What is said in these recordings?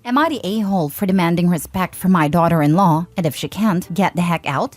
Am I the a-hole for demanding respect from my daughter-in-law, and if she can't, get the heck out?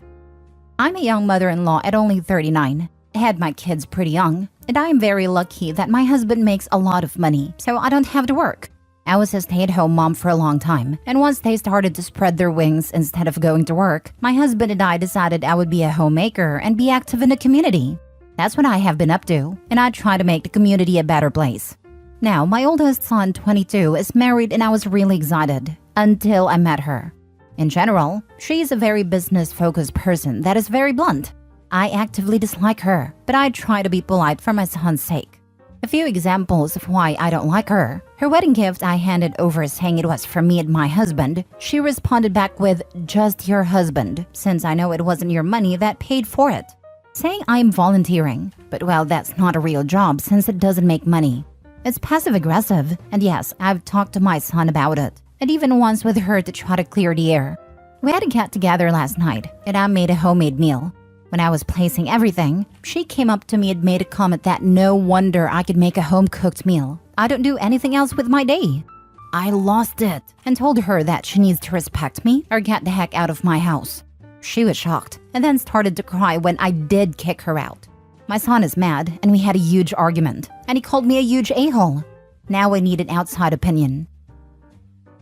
I'm a young mother-in-law at only 39. I had my kids pretty young, and I am very lucky that my husband makes a lot of money, so I don't have to work. I was a stay-at-home mom for a long time, and once they started to spread their wings instead of going to work, my husband and I decided I would be a homemaker and be active in the community. That's what I have been up to, and I try to make the community a better place. Now, my oldest son, 22, is married and I was really excited until I met her. In general, she is a very business-focused person that is very blunt. I actively dislike her, but I try to be polite for my son's sake. A few examples of why I don't like her. Her wedding gift I handed over saying it was for me and my husband. She responded back with, "Just your husband, since I know it wasn't your money that paid for it." Saying I'm volunteering, but well, that's not a real job since it doesn't make money. It's passive-aggressive, and yes, I've talked to my son about it, and even once with her to try to clear the air. We had a get-together last night, and I made a homemade meal. When I was placing everything, she came up to me and made a comment that no wonder I could make a home-cooked meal. I don't do anything else with my day. I lost it and told her that she needs to respect me or get the heck out of my house. She was shocked and then started to cry when I did kick her out. My son is mad and we had a huge argument, and he called me a huge a-hole. Now I need an outside opinion.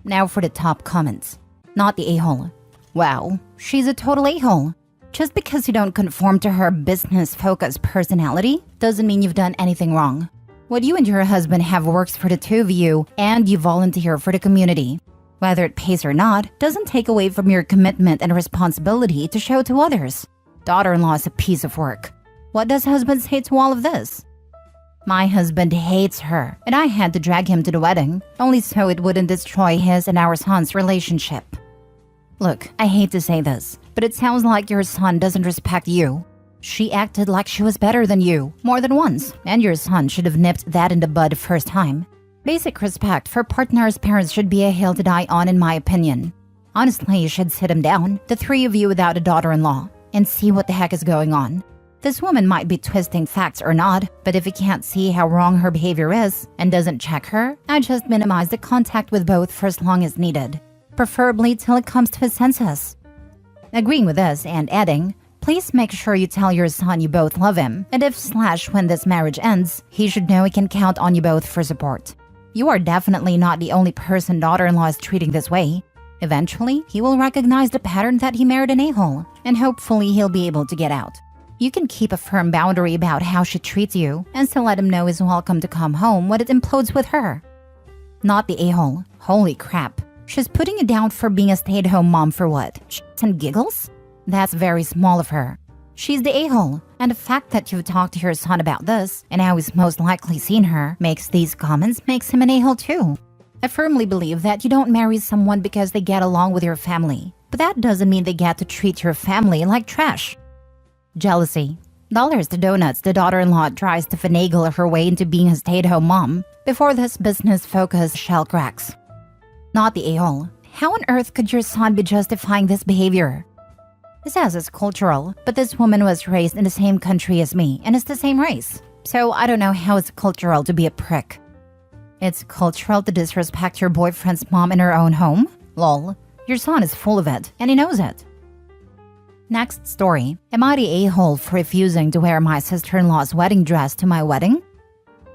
Now for the top comments. Not the a-hole. Wow, she's a total a-hole. Just because you don't conform to her business-focused personality doesn't mean you've done anything wrong. What you and your husband have works for the two of you, and you volunteer for the community. Whether it pays or not doesn't take away from your commitment and responsibility to show to others. Daughter-in-law is a piece of work. What does husband say to all of this? My husband hates her, and I had to drag him to the wedding, only so it wouldn't destroy his and our son's relationship. Look, I hate to say this, but it sounds like your son doesn't respect you. She acted like she was better than you, more than once, and your son should have nipped that in the bud first time. Basic respect for partners' parents should be a hill to die on, in my opinion. Honestly, you should sit him down, the three of you without a daughter-in-law, and see what the heck is going on. This woman might be twisting facts or not, but if you can't see how wrong her behavior is and doesn't check her, I just minimize the contact with both for as long as needed, preferably till it comes to his senses. Agreeing with this and adding, please make sure you tell your son you both love him, and if/when this marriage ends, he should know he can count on you both for support. You are definitely not the only person daughter-in-law is treating this way. Eventually, he will recognize the pattern that he married an a-hole, and hopefully he'll be able to get out. You can keep a firm boundary about how she treats you and still let him know he's welcome to come home when it implodes with her. Not the a-hole. Holy crap. She's putting you down for being a stay-at-home mom for what? Shits and giggles? That's very small of her. She's the a-hole, and the fact that you've talked to your son about this and how he's most likely seen her makes these comments makes him an a-hole too. I firmly believe that you don't marry someone because they get along with your family, but that doesn't mean they get to treat your family like trash. Jealousy. Dollars to donuts, the daughter-in-law tries to finagle her way into being a stay-at-home mom before this business-focused shell cracks. Not the a-hole. How on earth could your son be justifying this behavior? He says it's cultural, but this woman was raised in the same country as me and is the same race. So I don't know how it's cultural to be a prick. It's cultural to disrespect your boyfriend's mom in her own home? Lol. Your son is full of it, and he knows it. Next story. Am I the a-hole for refusing to wear my sister-in-law's wedding dress to my wedding?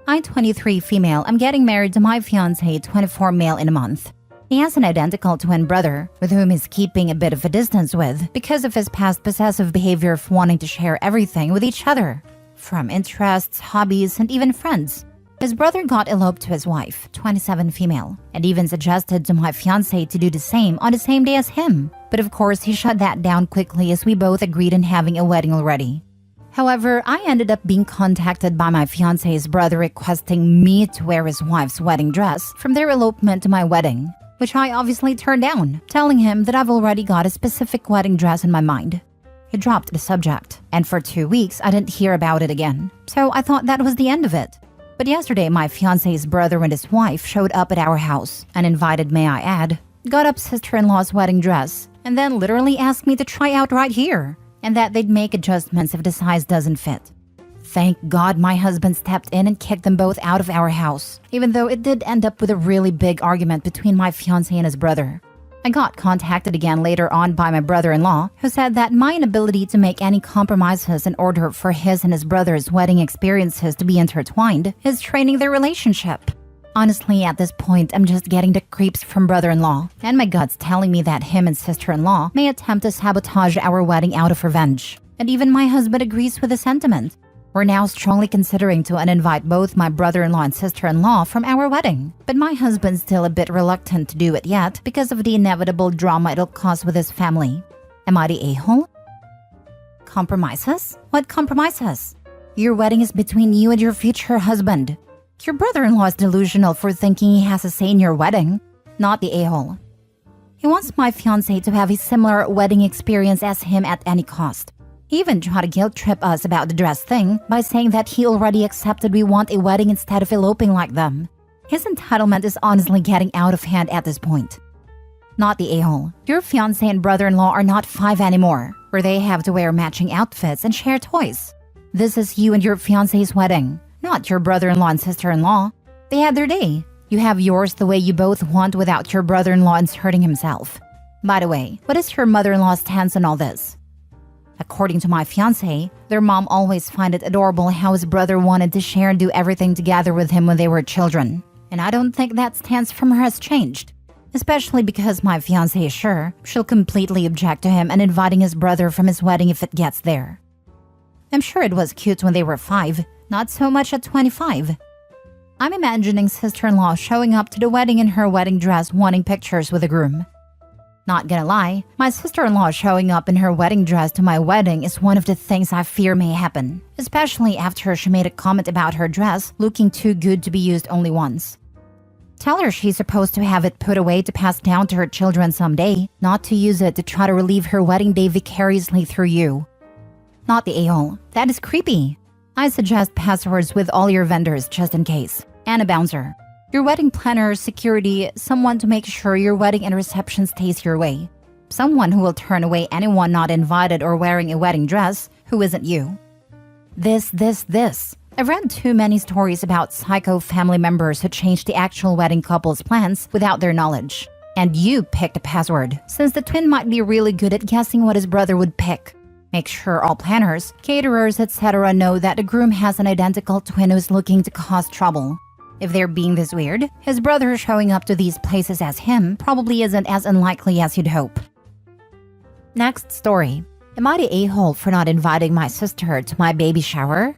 I, 23 female, am getting married to my fiancé, 24 male, in a month. He has an identical twin brother, with whom he's keeping a bit of a distance with because of his past possessive behavior of wanting to share everything with each other, from interests, hobbies, and even friends. His brother got eloped to his wife, 27 female, and even suggested to my fiancé to do the same on the same day as him. But of course, he shut that down quickly as we both agreed on having a wedding already. However, I ended up being contacted by my fiancé's brother requesting me to wear his wife's wedding dress from their elopement to my wedding, which I obviously turned down, telling him that I've already got a specific wedding dress in my mind. He dropped the subject, and for 2 weeks I didn't hear about it again, so I thought that was the end of it. But yesterday, my fiancé's brother and his wife showed up at our house, and invited, may I add, got up sister-in-law's wedding dress, and then literally asked me to try out right here, and that they'd make adjustments if the size doesn't fit. Thank God my husband stepped in and kicked them both out of our house, even though it did end up with a really big argument between my fiancé and his brother. I got contacted again later on by my brother-in-law, who said that my inability to make any compromises in order for his and his brother's wedding experiences to be intertwined is straining their relationship. Honestly, at this point, I'm just getting the creeps from brother-in-law, and my gut's telling me that him and sister-in-law may attempt to sabotage our wedding out of revenge. And even my husband agrees with the sentiment. We're now strongly considering to uninvite both my brother-in-law and sister-in-law from our wedding, but my husband's still a bit reluctant to do it yet because of the inevitable drama it'll cause with his family. Am I the a-hole? Compromises? What compromises? Your wedding is between you and your future husband. Your brother-in-law is delusional for thinking he has a say in your wedding, not the a-hole. He wants my fiancé to have a similar wedding experience as him at any cost. He even tried to guilt trip us about the dress thing by saying that he already accepted we want a wedding instead of eloping like them. His entitlement is honestly getting out of hand at this point. Not the a-hole. Your fiancé and brother-in-law are not 5 anymore, where they have to wear matching outfits and share toys. This is you and your fiancé's wedding, not your brother-in-law and sister-in-law. They had their day. You have yours the way you both want without your brother-in-law inserting himself. By the way, what is your mother-in-law's stance on all this? According to my fiancé, their mom always find it adorable how his brother wanted to share and do everything together with him when they were children. And I don't think that stance from her has changed. Especially because my fiancé is sure she'll completely object to him and inviting his brother from his wedding if it gets there. I'm sure it was cute when they were 5, not so much at 25. I'm imagining sister-in-law showing up to the wedding in her wedding dress wanting pictures with the groom. Not gonna lie, my sister-in-law showing up in her wedding dress to my wedding is one of the things I fear may happen, especially after she made a comment about her dress looking too good to be used only once. Tell her she's supposed to have it put away to pass down to her children someday, not to use it to try to relive her wedding day vicariously through you. Not the a-hole. That is creepy. I suggest passwords with all your vendors just in case. And a bouncer. Your wedding planner, security, someone to make sure your wedding and reception stays your way. Someone who will turn away anyone not invited or wearing a wedding dress who isn't you. This. I've read too many stories about psycho family members who changed the actual wedding couple's plans without their knowledge. And you picked a password, since the twin might be really good at guessing what his brother would pick. Make sure all planners, caterers, etc. know that the groom has an identical twin who's looking to cause trouble. If they're being this weird, his brother showing up to these places as him probably isn't as unlikely as you'd hope. Next story. Am I the a-hole for not inviting my sister to my baby shower?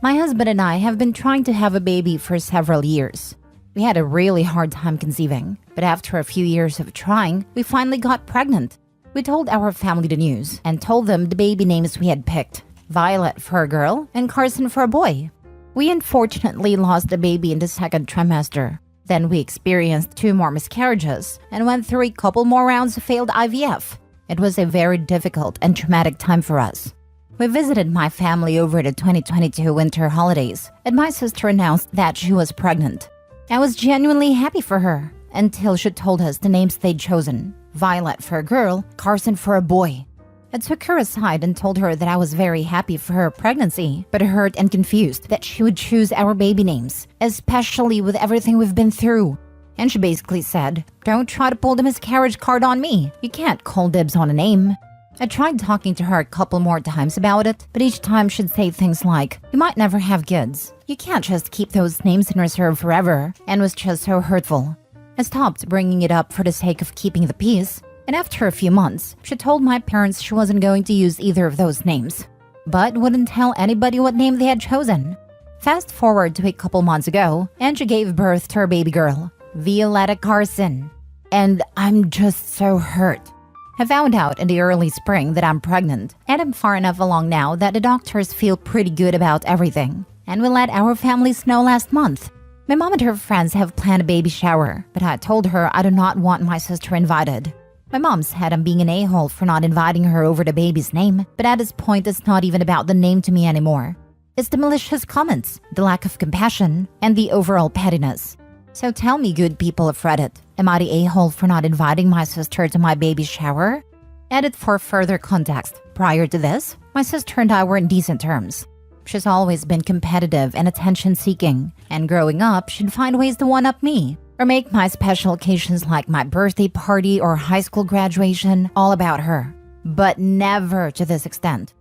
My husband and I have been trying to have a baby for several years. We had a really hard time conceiving, but after a few years of trying, we finally got pregnant. We told our family the news and told them the baby names we had picked, Violet for a girl and Carson for a boy. We unfortunately lost the baby in the second trimester. Then we experienced 2 more miscarriages and went through a couple more rounds of failed IVF. It was a very difficult and traumatic time for us. We visited my family over the 2022 winter holidays, and my sister announced that she was pregnant. I was genuinely happy for her, until she told us the names they'd chosen. Violet for a girl, Carson for a boy. I took her aside and told her that I was very happy for her pregnancy, but hurt and confused that she would choose our baby names, especially with everything we've been through. And she basically said, "Don't try to pull the miscarriage card on me. You can't call dibs on a name." I tried talking to her a couple more times about it, but each time she'd say things like, "You might never have kids. You can't just keep those names in reserve forever," and was just so hurtful. I stopped bringing it up for the sake of keeping the peace, and after a few months, she told my parents she wasn't going to use either of those names, but wouldn't tell anybody what name they had chosen. Fast forward to a couple months ago, and she gave birth to her baby girl, Violetta Carson. And I'm just so hurt. I found out in the early spring that I'm pregnant, and I'm far enough along now that the doctors feel pretty good about everything, and we let our families know last month. My mom and her friends have planned a baby shower, but I told her I do not want my sister invited. My mom said I'm being an a-hole for not inviting her over the baby's name, but at this point it's not even about the name to me anymore. It's the malicious comments, the lack of compassion, and the overall pettiness. So tell me, good people of Reddit, am I the a-hole for not inviting my sister to my baby shower? Edit for further context. Prior to this, my sister and I were in decent terms. She's always been competitive and attention-seeking, and growing up, she'd find ways to one-up me or make my special occasions like my birthday party or high school graduation all about her. But never to this extent.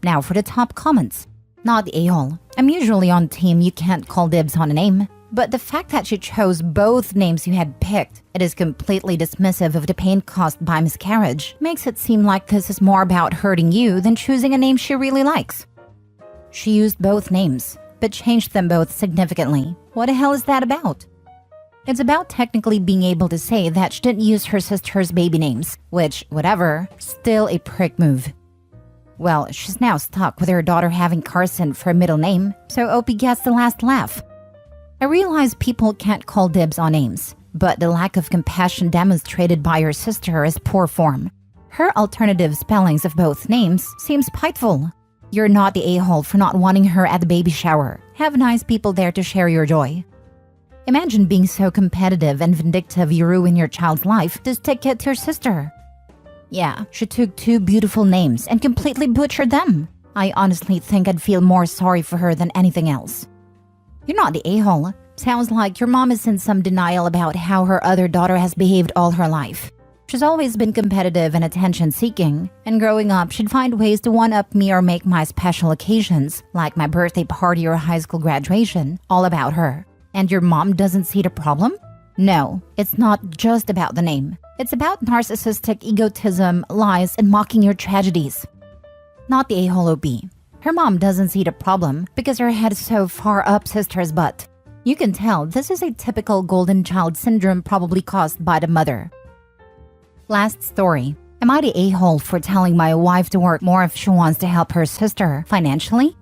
Now for the top comments. Not the a-hole. I'm usually on team you can't call dibs on a name. But the fact that she chose both names you had picked, it is completely dismissive of the pain caused by miscarriage, makes it seem like this is more about hurting you than choosing a name she really likes. She used both names, but changed them both significantly. What the hell is that about? It's about technically being able to say that she didn't use her sister's baby names, which, whatever, still a prick move. Well, she's now stuck with her daughter having Carson for a middle name, so Opie gets the last laugh. I realize people can't call dibs on names, but the lack of compassion demonstrated by her sister is poor form. Her alternative spellings of both names seem spiteful. You're not the a-hole for not wanting her at the baby shower. Have nice people there to share your joy. Imagine being so competitive and vindictive you ruin your child's life to stick it to your sister. Yeah, she took two beautiful names and completely butchered them. I honestly think I'd feel more sorry for her than anything else. You're not the a-hole. Sounds like your mom is in some denial about how her other daughter has behaved all her life. She's always been competitive and attention-seeking, and growing up, she'd find ways to one-up me or make my special occasions, like my birthday party or high school graduation, all about her. And your mom doesn't see the problem? No, it's not just about the name. It's about narcissistic egotism, lies, and mocking your tragedies. Not the a-hole OP. Her mom doesn't see the problem because her head is so far up sister's butt. You can tell this is a typical golden child syndrome probably caused by the mother. Last story. Am I the a-hole for telling my wife to work more if she wants to help her sister financially?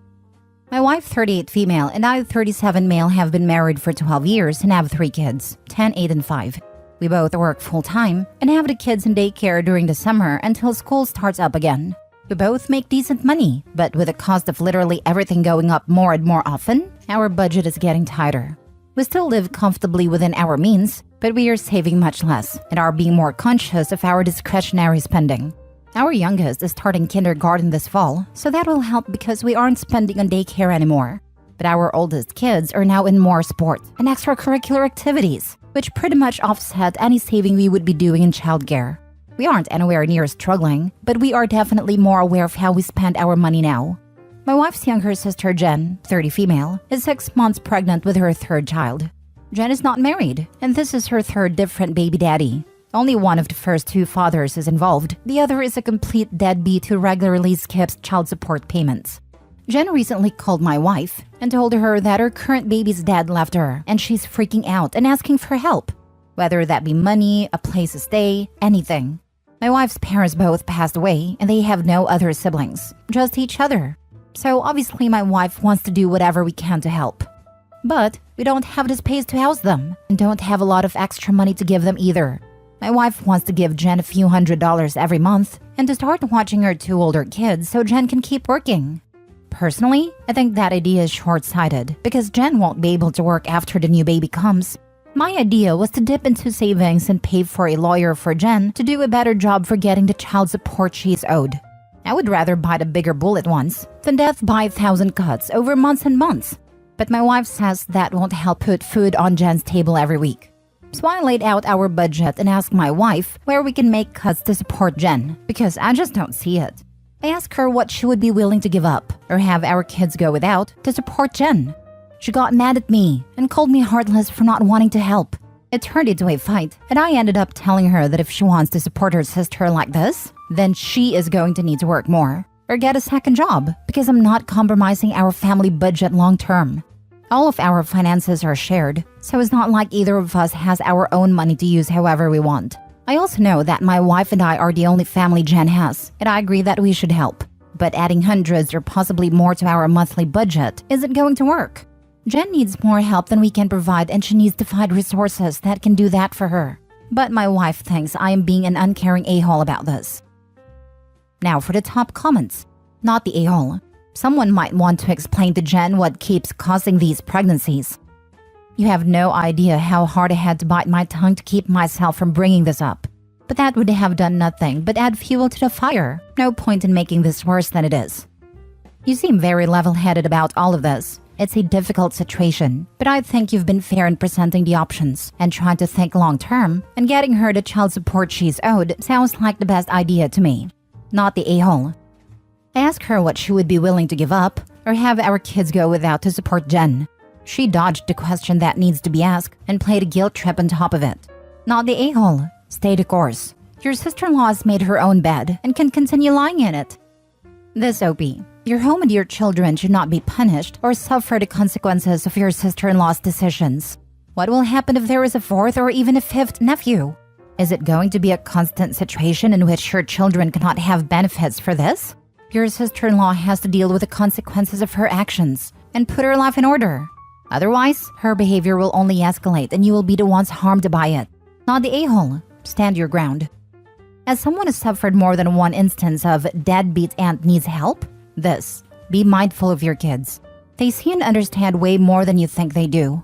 My wife, 38 female, and I, 37 male, have been married for 12 years and have 3 kids, 10, 8, and 5. We both work full-time and have the kids in daycare during the summer until school starts up again. We both make decent money, but with the cost of literally everything going up more and more often, our budget is getting tighter. We still live comfortably within our means, but we are saving much less and are being more conscious of our discretionary spending. Our youngest is starting kindergarten this fall, so that will help because we aren't spending on daycare anymore. But our oldest kids are now in more sports and extracurricular activities, which pretty much offset any saving we would be doing in childcare. We aren't anywhere near struggling, but we are definitely more aware of how we spend our money now. My wife's younger sister Jen, 30 female, is 6 months pregnant with her 3rd child. Jen is not married, and this is her 3rd different baby daddy. Only one of the first 2 fathers is involved. The other is a complete deadbeat who regularly skips child support payments. Jen recently called my wife and told her that her current baby's dad left her and she's freaking out and asking for help. Whether that be money, a place to stay, anything. My wife's parents both passed away and they have no other siblings, just each other. So obviously my wife wants to do whatever we can to help. But we don't have the space to house them and don't have a lot of extra money to give them either. My wife wants to give Jen a few $100s every month and to start watching her 2 older kids so Jen can keep working. Personally, I think that idea is short-sighted because Jen won't be able to work after the new baby comes. My idea was to dip into savings and pay for a lawyer for Jen to do a better job for getting the child support she's owed. I would rather bite a bigger bullet once than death by 1,000 cuts over months and months. But my wife says that won't help put food on Jen's table every week. So I laid out our budget and asked my wife where we can make cuts to support Jen because I just don't see it. I asked her what she would be willing to give up or have our kids go without to support Jen. She got mad at me and called me heartless for not wanting to help. It turned into a fight, and I ended up telling her that if she wants to support her sister like this, then she is going to need to work more or get a second job because I'm not compromising our family budget long term. All of our finances are shared, so it's not like either of us has our own money to use however we want. I also know that my wife and I are the only family Jen has, and I agree that we should help. But adding hundreds or possibly more to our monthly budget isn't going to work. Jen needs more help than we can provide and she needs to find resources that can do that for her. But my wife thinks I am being an uncaring a-hole about this. Now for the top comments. Not the a-hole. Someone might want to explain to Jen what keeps causing these pregnancies. You have no idea how hard I had to bite my tongue to keep myself from bringing this up. But that would have done nothing but add fuel to the fire. No point in making this worse than it is. You seem very level-headed about all of this. It's a difficult situation, but I think you've been fair in presenting the options and trying to think long-term, and getting her the child support she's owed sounds like the best idea to me. Not the a-hole. Ask her what she would be willing to give up, or have our kids go without to support Jen. She dodged the question that needs to be asked and played a guilt trip on top of it. Not the a-hole. Stay the course. Your sister-in-law has made her own bed and can continue lying in it. This OP. Your home and your children should not be punished or suffer the consequences of your sister-in-law's decisions. What will happen if there is a fourth or even a fifth nephew? Is it going to be a constant situation in which your children cannot have benefits for this? Your sister-in-law has to deal with the consequences of her actions and put her life in order. Otherwise, her behavior will only escalate and you will be the ones harmed by it. Not the a-hole. Stand your ground. As someone who suffered more than one instance of deadbeat aunt needs help, be mindful of your kids. They see and understand way more than you think they do.